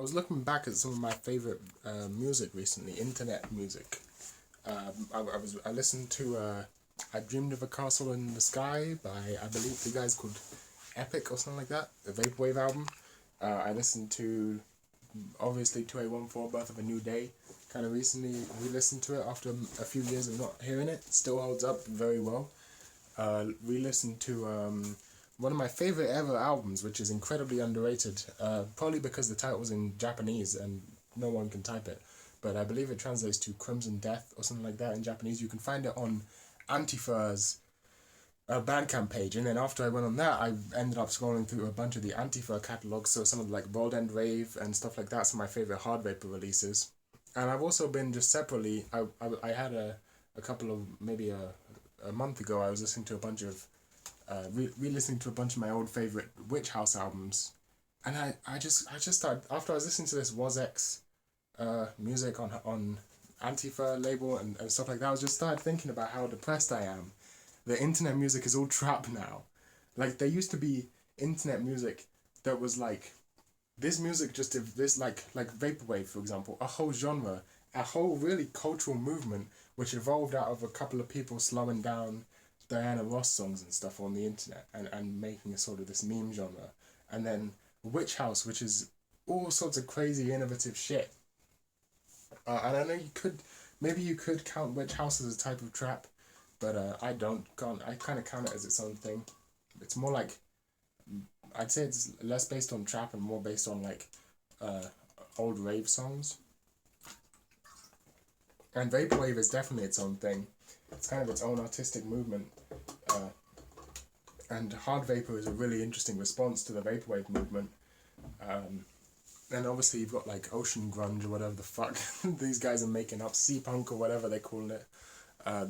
was looking back at some of my favorite music recently, internet music. I listened to I Dreamed of a Castle in the Sky by, I believe the guy's called Epic or something like that, the vaporwave album. I listened to obviously 2814 Birth of a New Day. Kind of recently re-listened to it after a few years of not hearing it. Still holds up very well. Re-listened to one of my favorite ever albums, which is incredibly underrated. Probably because the title's in Japanese and no one can type it. But I believe it translates to Crimson Death or something like that in Japanese. You can find it on Antifa's Bandcamp page, and then after I went on that, I ended up scrolling through a bunch of the Antifa catalogs, so some of the like World End Rave and stuff like that, some of my favorite hard vapor releases. And I've also been just separately, I had a couple of, maybe a month ago, I was listening to a bunch of, re-listening to a bunch of my old favorite Witch House albums. And I just started, after I was listening to this Wozx music on Antifa label and stuff like that, I was just started thinking about how depressed I am. The internet music is all trap now. Like, there used to be internet music that was like, this music just, this like vaporwave, for example, a whole genre, a whole really cultural movement, which evolved out of a couple of people slowing down Diana Ross songs and stuff on the internet and making a sort of this meme genre. And then Witch House, which is all sorts of crazy innovative shit. And I know maybe you could count Witch House as a type of trap, but I kind of count it as its own thing. It's more like, I'd say it's less based on trap and more based on like old rave songs. And vaporwave is definitely its own thing. It's kind of its own artistic movement. And hard vapor is a really interesting response to the vaporwave movement. And obviously you've got like ocean grunge or whatever the fuck these guys are making up, sea punk or whatever they call it.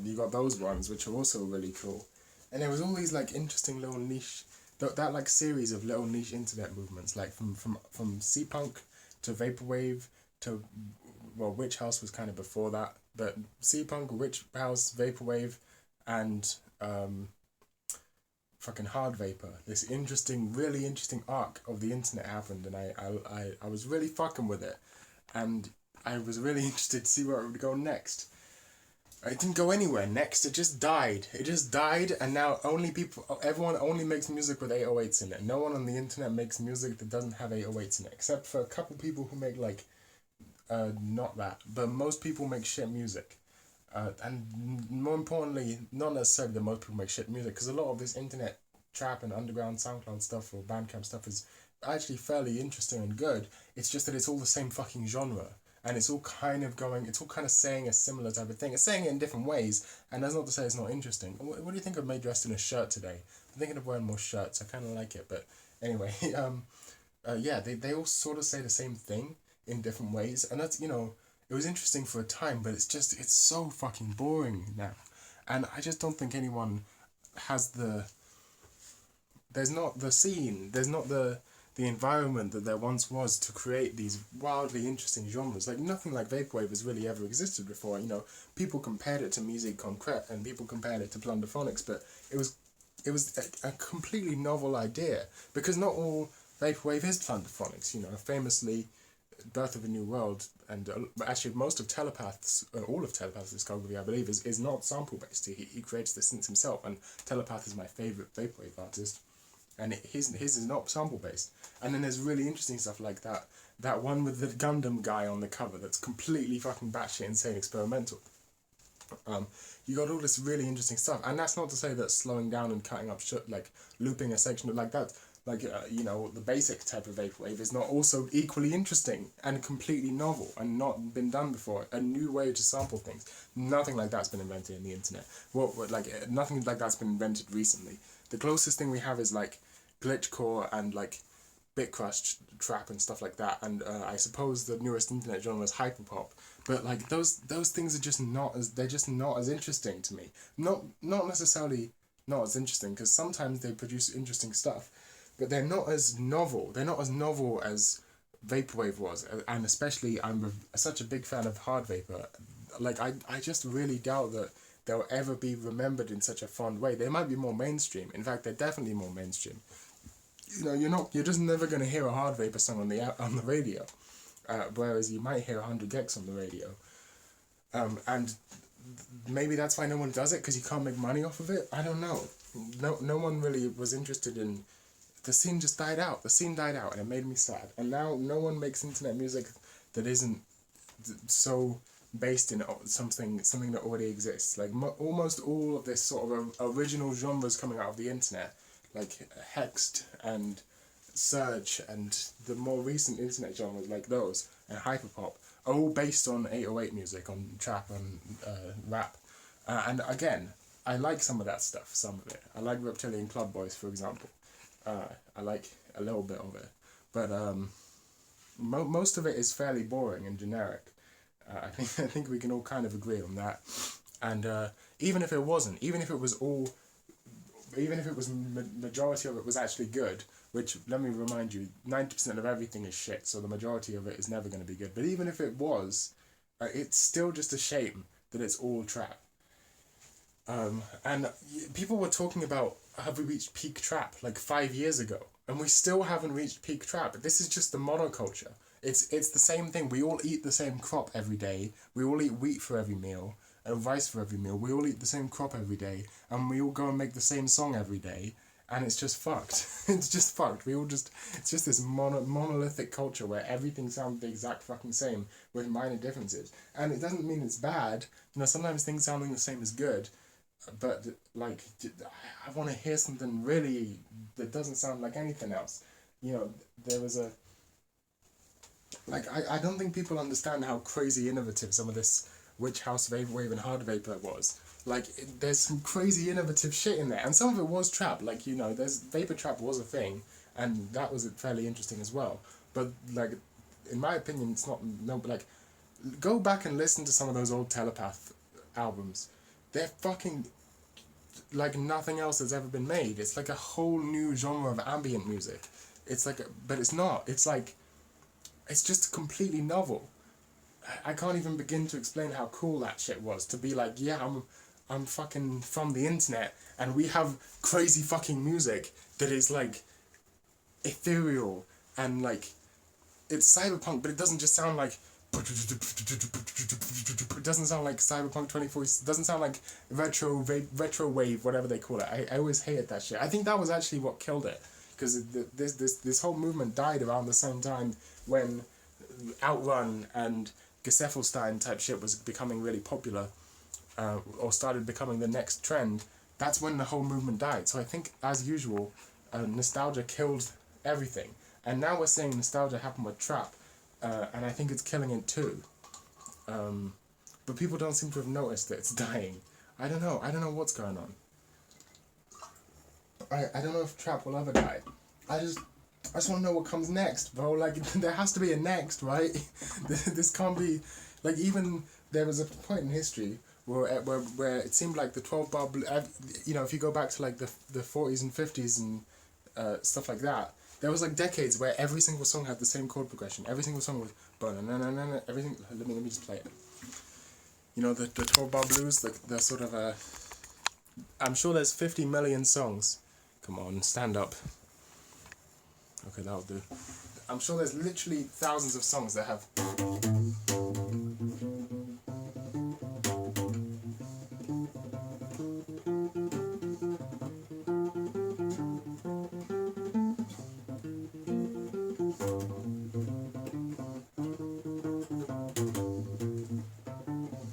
You got those ones which are also really cool. And there was all these like interesting little niche, that like series of little niche internet movements, like from sea punk to vaporwave to, well, Witch House was kind of before that, but sea punk, Witch House, vaporwave, and fucking hard vapor. This really interesting arc of the internet happened, and I was really fucking with it, and I was really interested to see where it would go next. It didn't go anywhere next. It just died. And now everyone only makes music with 808s in it. No one on the internet makes music that doesn't have 808s in it, except for a couple people who make like, not that, but most people make shit music. And more importantly, not necessarily that most people make shit music, because a lot of this internet trap and underground SoundCloud stuff or Bandcamp stuff is actually fairly interesting and good. It's just that it's all the same fucking genre. And it's all kind of saying a similar type of thing. It's saying it in different ways, and that's not to say it's not interesting. What do you think of me dressed in a shirt today? I'm thinking of wearing more shirts. I kind of like it, but anyway, yeah, they all sort of say the same thing in different ways, and that's, it was interesting for a time, but it's so fucking boring now. And I just don't think anyone has there's not the scene, there's not the environment that there once was to create these wildly interesting genres. Like, nothing like vaporwave has really ever existed before. People compared it to musique concrète and people compared it to plunderphonics, but it was a completely novel idea, because not all vaporwave is plunderphonics. Famously, Birth of a New World, and actually most of Telepath's, all of Telepath's discography, I believe, is not sample based. He creates the synths himself, and Telepath is my favourite vaporwave artist, and his is not sample based. And then there's really interesting stuff like that one with the Gundam guy on the cover that's completely fucking batshit insane experimental. You got all this really interesting stuff, and that's not to say that slowing down and cutting up shit, like looping a section like that, like the basic type of vaporwave is not also equally interesting and completely novel and not been done before. A new way to sample things. Nothing like that's been invented in the internet. Nothing like that's been invented recently. The closest thing we have is like glitchcore and like bitcrush trap and stuff like that, and I suppose the newest internet genre is hyperpop. But like those things are just not as interesting to me. Not necessarily not as interesting, because sometimes they produce interesting stuff, but they're not as novel. They're not as novel as vaporwave was, and especially I'm such a big fan of hard vapor. Like I just really doubt that they'll ever be remembered in such a fond way. They might be more mainstream. In fact, they're definitely more mainstream. You're just never gonna hear a hard vapor song on the radio. whereas you might hear 100 gex on the radio. And maybe that's why no one does it, because you can't make money off of it. I don't know. No one really was interested in. The scene just died out. The scene died out, and it made me sad. And now no one makes internet music that isn't so based in something that already exists. Like almost all of this sort of original genres coming out of the internet, like hexed and surge, and the more recent internet genres like those and hyperpop are all based on 808 music, on trap and rap. And again, I like some of that stuff, some of it. I like Reptilian Club Boys, for example. I like a little bit of it. But most of it is fairly boring and generic. I think we can all kind of agree on that. And even if it wasn't, even if it was majority of it was actually good, which, let me remind you, 90% of everything is shit, so the majority of it is never going to be good. But even if it was, it's still just a shame that it's all trap. And people were talking about, have we reached peak trap, like 5 years ago? And we still haven't reached peak trap. This is just the monoculture. It's the same thing. We all eat the same crop every day. We all eat wheat for every meal and rice for every meal. We all eat the same crop every day, and we all go and make the same song every day. And it's just fucked. It's just fucked. It's just this monolithic culture where everything sounds the exact fucking same with minor differences. And it doesn't mean it's bad. Sometimes things sounding the same is good. But, like, I want to hear something really that doesn't sound like anything else. There was a... Like, I don't think people understand how crazy innovative some of this Witch House Vaporwave and Hard Vapor was. Like, there's some crazy innovative shit in there. And some of it was trap. Like, there's Vapor Trap was a thing. And that was fairly interesting as well. But, like, in my opinion, it's not... No, but, like, go back and listen to some of those old Telepath albums. They're fucking... like nothing else that's ever been made. It's like a whole new genre of ambient music. It's like... but it's not. It's like... it's just completely novel. I can't even begin to explain how cool that shit was. To be like, yeah, I'm fucking from the internet, and we have crazy fucking music that is like ethereal and like it's cyberpunk, but it doesn't just sound like it doesn't sound like Cyberpunk 24. It doesn't sound like retro wave, whatever they call it. I always hated that shit. I think that was actually what killed it, because this whole movement died around the same time when Outrun and Gesaffelstein type shit was becoming really popular, or started becoming the next trend. That's when the whole movement died. So I think, as usual, nostalgia killed everything. And now we're seeing nostalgia happen with trap, and I think it's killing it too. But people don't seem to have noticed that it's dying. I don't know what's going on. I don't know if trap will ever die. I just want to know what comes next, bro. Like, there has to be a next, right? This can't be... Like, even there was a point in history where it seemed like the 12-bar... if you go back to, like, the 40s and 50s and stuff like that, there was, like, decades where every single song had the same chord progression. Every single song was... everything... Let me just play it. The 12-bar blues, the sort of... I'm sure there's 50 million songs. Come on, stand up. Okay, that'll do. I'm sure there's literally thousands of songs that have...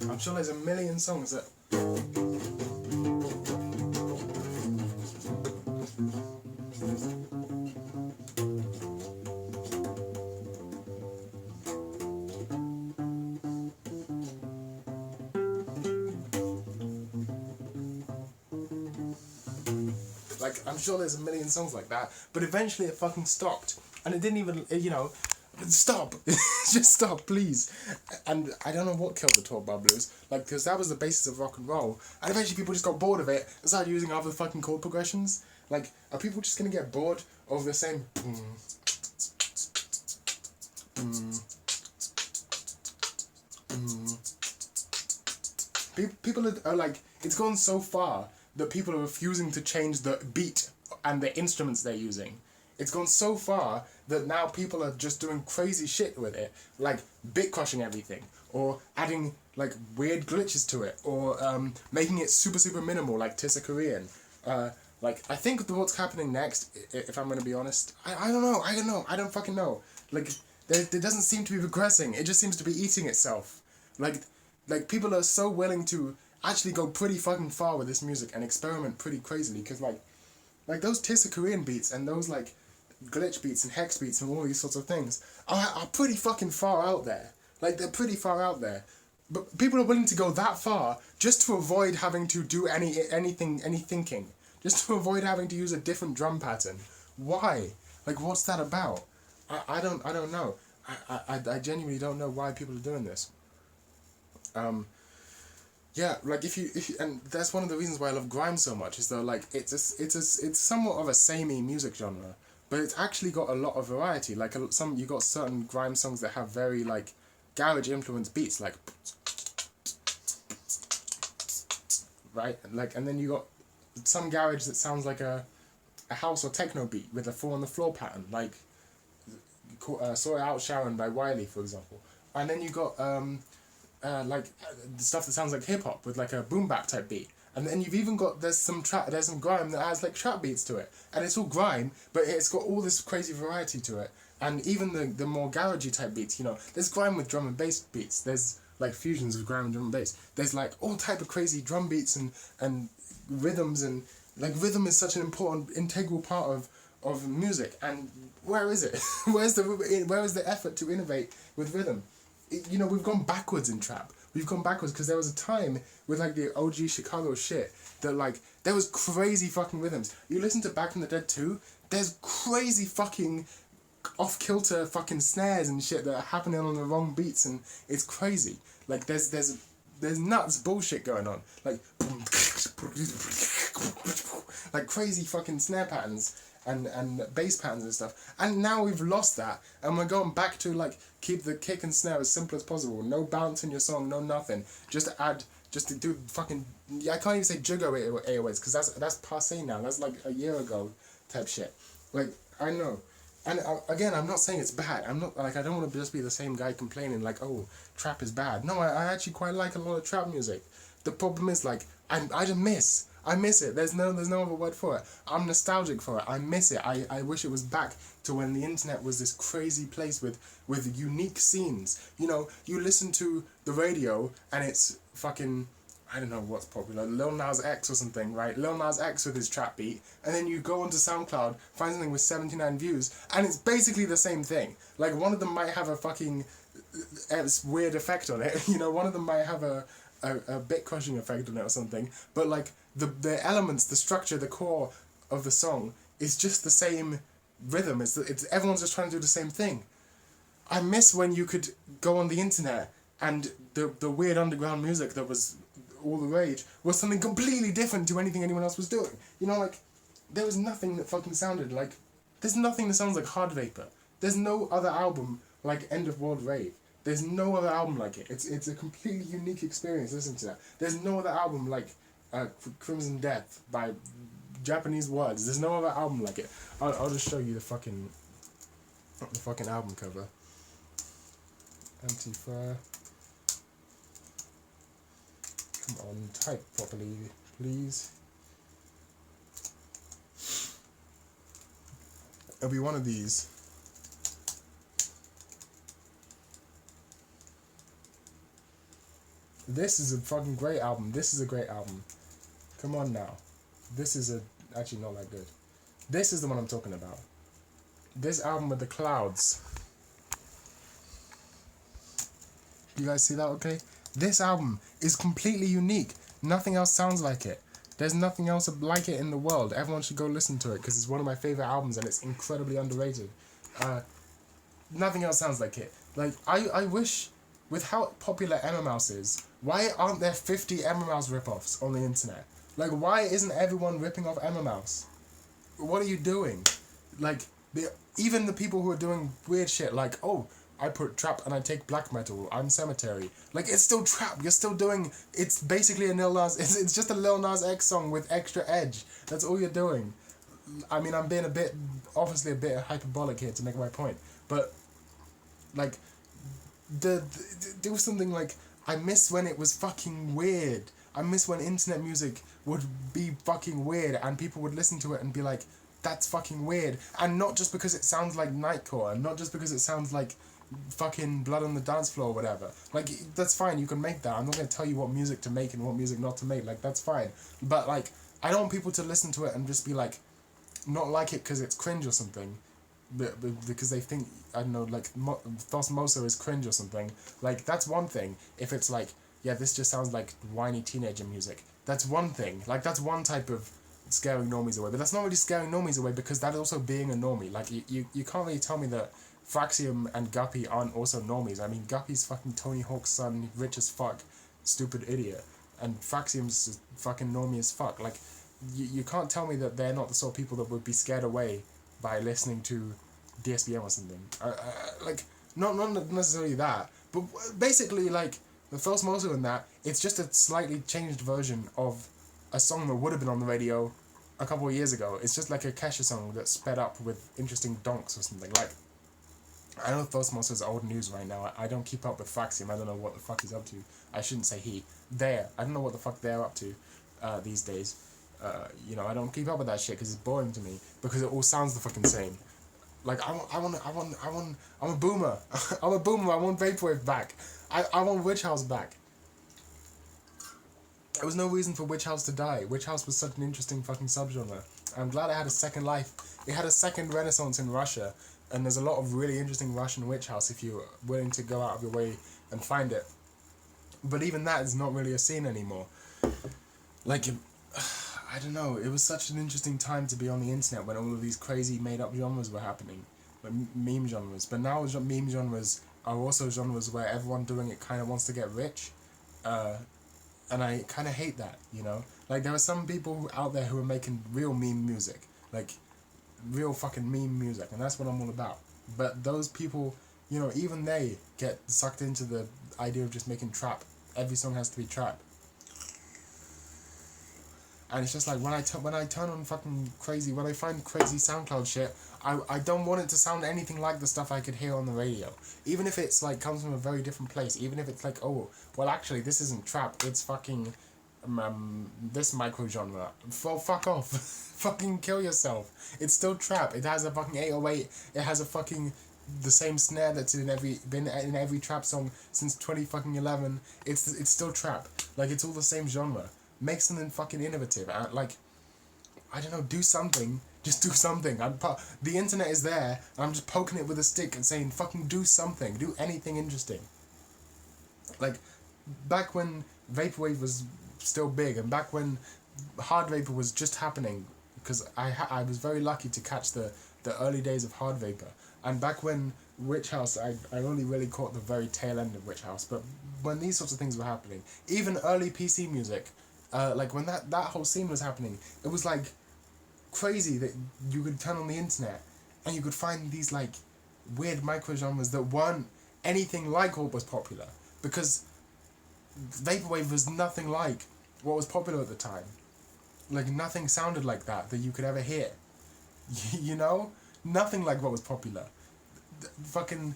I'm sure there's a million songs that... Like, I'm sure there's a million songs like that, but eventually it fucking stopped. And it didn't even, stop. Just stop, please. And I don't know what killed the 12-bar blues, like, because that was the basis of rock and roll. And eventually people just got bored of it and started using other fucking chord progressions. Like, are people just gonna get bored of the same... People are like, it's gone so far that people are refusing to change the beat and the instruments they're using. It's gone so far that now people are just doing crazy shit with it, like bit crushing everything, or adding like weird glitches to it, or making it super super minimal like Tissa Korean. Like I think what's happening next, if I'm gonna be honest, I don't know, I don't fucking know. Like there doesn't seem to be progressing. It just seems to be eating itself. Like people are so willing to actually go pretty fucking far with this music and experiment pretty crazily, because like those Tissa Korean beats and those like glitch beats and hex beats and all these sorts of things are pretty fucking far out there. Like they're pretty far out there. But people are willing to go that far just to avoid having to do any thinking. Just to avoid having to use a different drum pattern. Why? Like what's that about? I don't know. I genuinely don't know why people are doing this. Yeah, like if you and that's one of the reasons why I love grime so much, is though like it's somewhat of a samey music genre, but it's actually got a lot of variety. Like you got certain grime songs that have very like garage influenced beats, like right, and then you got some garage that sounds like a house or techno beat with a 4 on the floor pattern, like Sort It Out Sharon by Wiley, for example. And then you got the stuff that sounds like hip hop with like a boom bap type beat. And then you've even got there's some grime that has like trap beats to it, and it's all grime, but it's got all this crazy variety to it. And even the more garagey type beats, there's grime with drum and bass beats. There's like fusions of grime and drum and bass. There's like all type of crazy drum beats and rhythms, and like rhythm is such an important integral part of music. And where is it? where is the effort to innovate with rhythm? We've gone backwards in trap. We've gone backwards because there was a time with like the OG Chicago shit that like there was crazy fucking rhythms. You listen to Back from the Dead 2, there's crazy fucking off-kilter fucking snares and shit that are happening on the wrong beats, and it's crazy. Like there's nuts bullshit going on. Like crazy fucking snare patterns and bass patterns and stuff. And now we've lost that, and we're going back to like keep the kick and snare as simple as possible. No bounce in your song, no nothing. Just to do fucking, I can't even say jiggo 808s because that's passé now. That's like a year ago type shit. Like I know. And again, I'm not saying it's bad. I'm not like, I don't want to just be the same guy complaining like, oh, trap is bad. No, I actually quite like a lot of trap music. The problem is like I miss it. There's no other word for it. I'm nostalgic for it. I miss it. I wish it was back to when the internet was this crazy place with unique scenes. You listen to the radio and it's fucking, I don't know what's popular, Lil Nas X or something, right? Lil Nas X with his trap beat, and then you go onto SoundCloud, find something with 79 views, and it's basically the same thing. Like, one of them might have a fucking weird effect on it, one of them might have a bit crushing effect on it or something, but like, the elements, the structure, the core of the song is just the same rhythm. It's everyone's just trying to do the same thing. I miss when you could go on the internet and the weird underground music that was all the rage was something completely different to anything anyone else was doing. Like, there was nothing that fucking sounded like, there's nothing that sounds like Hard Vapor. There's no other album like End of World Rave. There's no other album like it. It's a completely unique experience listening to that. There's no other album like Crimson Death by Japanese Words. There's no other album like it. I'll just show you the fucking album cover. Antifa. Come on, type properly, please. It'll be one of these. This is a fucking great album. This is a great album. Come on now. This is actually not that good. This is the one I'm talking about. This album with the clouds. You guys see that okay? This album is completely unique. Nothing else sounds like it. There's nothing else like it in the world. Everyone should go listen to it because it's one of my favorite albums and it's incredibly underrated. Nothing else sounds like it. Like, I wish, with how popular Emma Mouse is, why aren't there 50 Emma Mouse ripoffs on the internet? Like, why isn't everyone ripping off Emma Mouse? What are you doing? Like, even the people who are doing weird shit, like, oh, I put trap and I take black metal, I'm Cemetery. Like, it's still trap, you're still doing, it's basically a Lil Nas, it's just a Lil Nas X song with extra edge. That's all you're doing. I mean, I'm being obviously a bit hyperbolic here to make my point, but like, there was something like, I miss when it was fucking weird. I miss when internet music would be fucking weird and people would listen to it and be like, that's fucking weird. And not just because it sounds like nightcore, and not just because it sounds like fucking Blood on the Dance Floor or whatever. Like, that's fine, you can make that. I'm not going to tell you what music to make and what music not to make. Like, that's fine. But, like, I don't want people to listen to it and just be like, not like it because it's cringe or something. But because they think, I don't know, like, Thos Moso is cringe or something. Like, that's one thing. If it's like, yeah, this just sounds like whiny teenager music. That's one thing. Like, that's one type of scaring normies away. But that's not really scaring normies away, because that is also being a normie. Like, you can't really tell me that Fraxium and Guppy aren't also normies. I mean, Guppy's fucking Tony Hawk's son, rich as fuck, stupid idiot. And Fraxium's fucking normie as fuck. Like, you can't tell me that they're not the sort of people that would be scared away by listening to DSBM or something. Like, not necessarily that, but basically, like, the Thos Moso in that, it's just a slightly changed version of a song that would have been on the radio a couple of years ago. It's just like a Kesha song that's sped up with interesting donks or something. Like, I know Thos Moso is old news right now. I don't keep up with Fraxium. I don't know what the fuck he's up to. I shouldn't say he. I don't know what the fuck they're up to these days. You know, I don't keep up with that shit because it's boring to me, because it all sounds the fucking same. Like, I'm a boomer. I'm a boomer. I want vaporwave back. I want Witch House back. There was no reason for Witch House to die. Witch House was such an interesting fucking subgenre. I'm glad it had a second life. It had a second renaissance in Russia, and there's a lot of really interesting Russian Witch House if you're willing to go out of your way and find it. But even that is not really a scene anymore. Like, I don't know, it was such an interesting time to be on the internet when all of these crazy made-up genres were happening, like meme genres. But now meme genres are also genres where everyone doing it kind of wants to get rich, and I kind of hate that, you know? Like, there are some people out there who are making real meme music, like, real fucking meme music, and that's what I'm all about. But those people, you know, even they get sucked into the idea of just making trap. Every song has to be trap. And it's just like, when I turn on fucking crazy, when I find crazy SoundCloud shit, I don't want it to sound anything like the stuff I could hear on the radio. Even if it's like, comes from a very different place. Even if it's like, oh, well actually this isn't trap, it's fucking, this micro genre. Fuck off. Fucking kill yourself. It's still trap. It has a fucking 808, it has a fucking, the same snare that's been in every trap song since 2011. It's still trap. Like, it's all the same genre. Make something fucking innovative. Like, I don't know, do something. Just do something. The internet is there, and I'm just poking it with a stick and saying, fucking do something. Do anything interesting. Like, back when Vaporwave was still big, and back when Hard Vapor was just happening, because I was very lucky to catch the early days of Hard Vapor. And back when Witch House, I only really caught the very tail end of Witch House, but when these sorts of things were happening, even early PC music, like when that whole scene was happening, it was like crazy that you could turn on the internet and you could find these like weird micro genres that weren't anything like what was popular, because Vaporwave was nothing like what was popular at the time. Like, nothing sounded like that you could ever hear. You know? Nothing like what was popular. Fucking...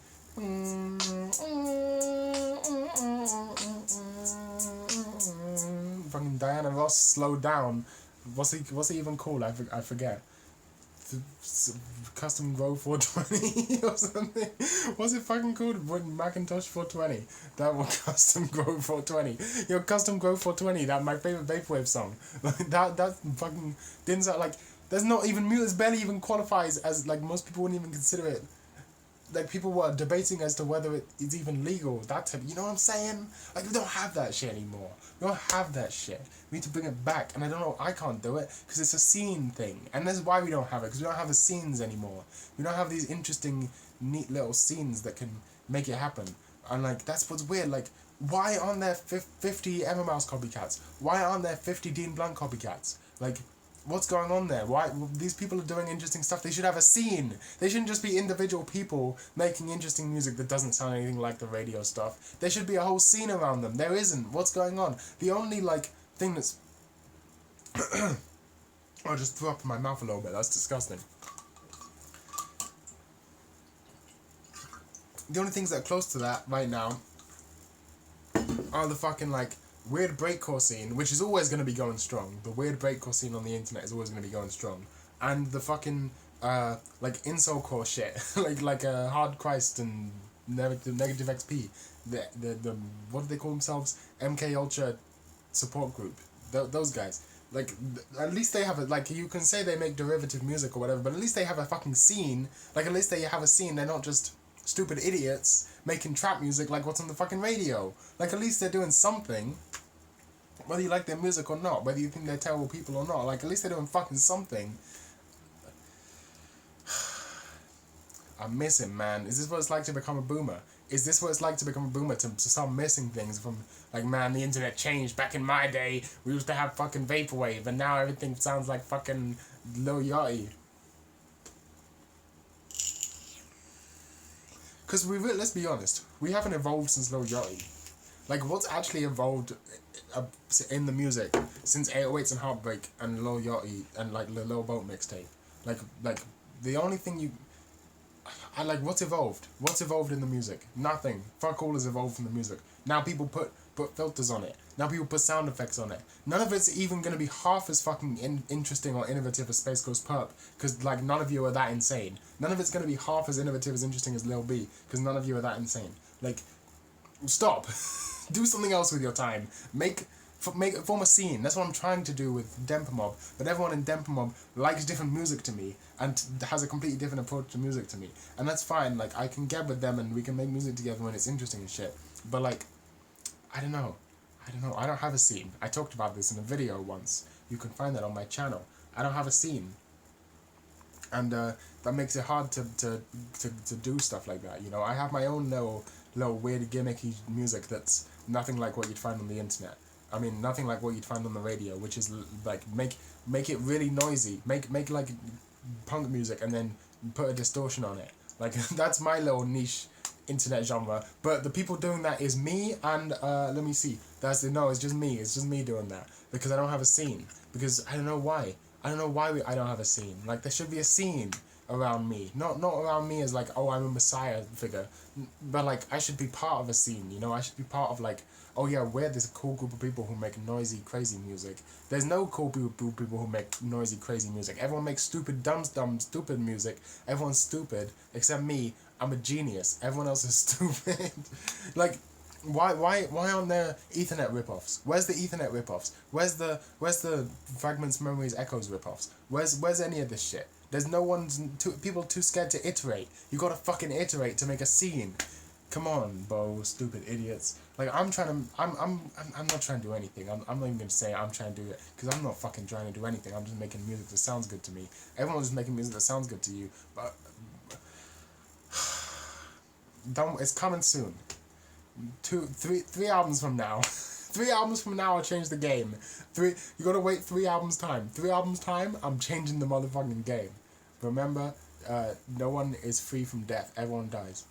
Fucking Diana Ross slowed down. What's it even called? I forget. Custom Grow 420 or something. What's it fucking called? Macintosh 420. That one, Custom Grow 420. Yo, Custom Grow 420. That my favorite vaporwave song. Like that fucking didn't sound like. There's not even music. Barely even qualifies as, like, most people wouldn't even consider it. Like, people were debating as to whether it is even legal. That type. You know what I'm saying? Like, we don't have that shit anymore. We don't have that shit. We need to bring it back. And I don't know, I can't do it because it's a scene thing. And that's why we don't have it, because we don't have the scenes anymore. We don't have these interesting, neat little scenes that can make it happen. And, like, that's what's weird. Like, why aren't there 50 Emma Mouse copycats? Why aren't there 50 Dean Blunt copycats? Like, what's going on there? Why these people are doing interesting stuff? They should have a scene. They shouldn't just be individual people making interesting music that doesn't sound anything like the radio stuff. There should be a whole scene around them. There isn't. What's going on? The only, like, thing that's I just threw up in my mouth a little bit. That's disgusting. The only things that are close to that right now are the fucking, like, weird breakcore scene, which is always going to be going strong. The weird breakcore scene on the internet is always going to be going strong. And the fucking, like, insocore shit. like Hard Christ and Negative XP. The what do they call themselves? MK Ultra support group. Those guys. Like, at least they have a, like, you can say they make derivative music or whatever, but at least they have a fucking scene. Like, at least they have a scene. They're not just stupid idiots making trap music like what's on the fucking radio. Like, at least they're doing something. Whether you like their music or not, whether you think they're terrible people or not, like, at least they're doing fucking something. I miss him, man. Is this what it's like to become a boomer? Is this what it's like to become a boomer, to start missing things from, like, man, the internet changed. Back in my day, we used to have fucking vaporwave, and now everything sounds like fucking Lil Yachty. Because let's be honest, we haven't evolved since Lil Yachty. Like, what's actually evolved in the music since 808s and Heartbreak and Lil Yachty and, like, the Lil Boat mixtape? Like, the only thing you... like, what's evolved? What's evolved in the music? Nothing. Fuck all has evolved from the music. Now people put filters on it. Now people put sound effects on it. None of it's even going to be half as fucking interesting or innovative as Space Ghost Perp, because, like, none of you are that insane. None of it's going to be half as innovative, as interesting as Lil B, because none of you are that insane. Like, stop. Do something else with your time. Form a scene. That's what I'm trying to do with Dempa Mob. But everyone in Dempa Mob likes different music to me and has a completely different approach to music to me. And that's fine. Like, I can get with them and we can make music together when it's interesting and shit. But, like, I don't know. I don't have a scene. I talked about this in a video once. You can find that on my channel. I don't have a scene. And that makes it hard to do stuff like that, you know. I have my own little weird gimmicky music that's nothing like what you'd find on the internet. I mean, nothing like what you'd find on the radio, which is, like, make it really noisy. Make like punk music and then put a distortion on it. Like, that's my little niche internet genre. But the people doing that is me and, let me see. It's just me. It's just me doing that. Because I don't have a scene. Because I don't know why. I don't know why I don't have a scene. Like, there should be a scene around me. Not around me as, like, oh, I'm a messiah figure. But, like, I should be part of a scene, you know? I should be part of, like, oh yeah, we're this cool group of people who make noisy, crazy music. There's no cool people who make noisy, crazy music. Everyone makes stupid, dumb, stupid music. Everyone's stupid, except me. I'm a genius. Everyone else is stupid. Like, why aren't there Ethernet ripoffs? Where's the Ethernet ripoffs? Where's the Fragments, Memories, Echoes ripoffs? Where's any of this shit? There's people too scared to iterate. You gotta fucking iterate to make a scene. Come on, Bo, stupid idiots. Like, I'm not trying to do anything. I'm not even gonna say I'm trying to do it, because I'm not fucking trying to do anything. I'm just making music that sounds good to me. Everyone's just making music that sounds good to you, but it's coming soon. 3 albums from now. 3 albums from now, I'll change the game. You gotta wait 3 albums time. 3 albums time, I'm changing the motherfucking game. Remember, no one is free from death. Everyone dies.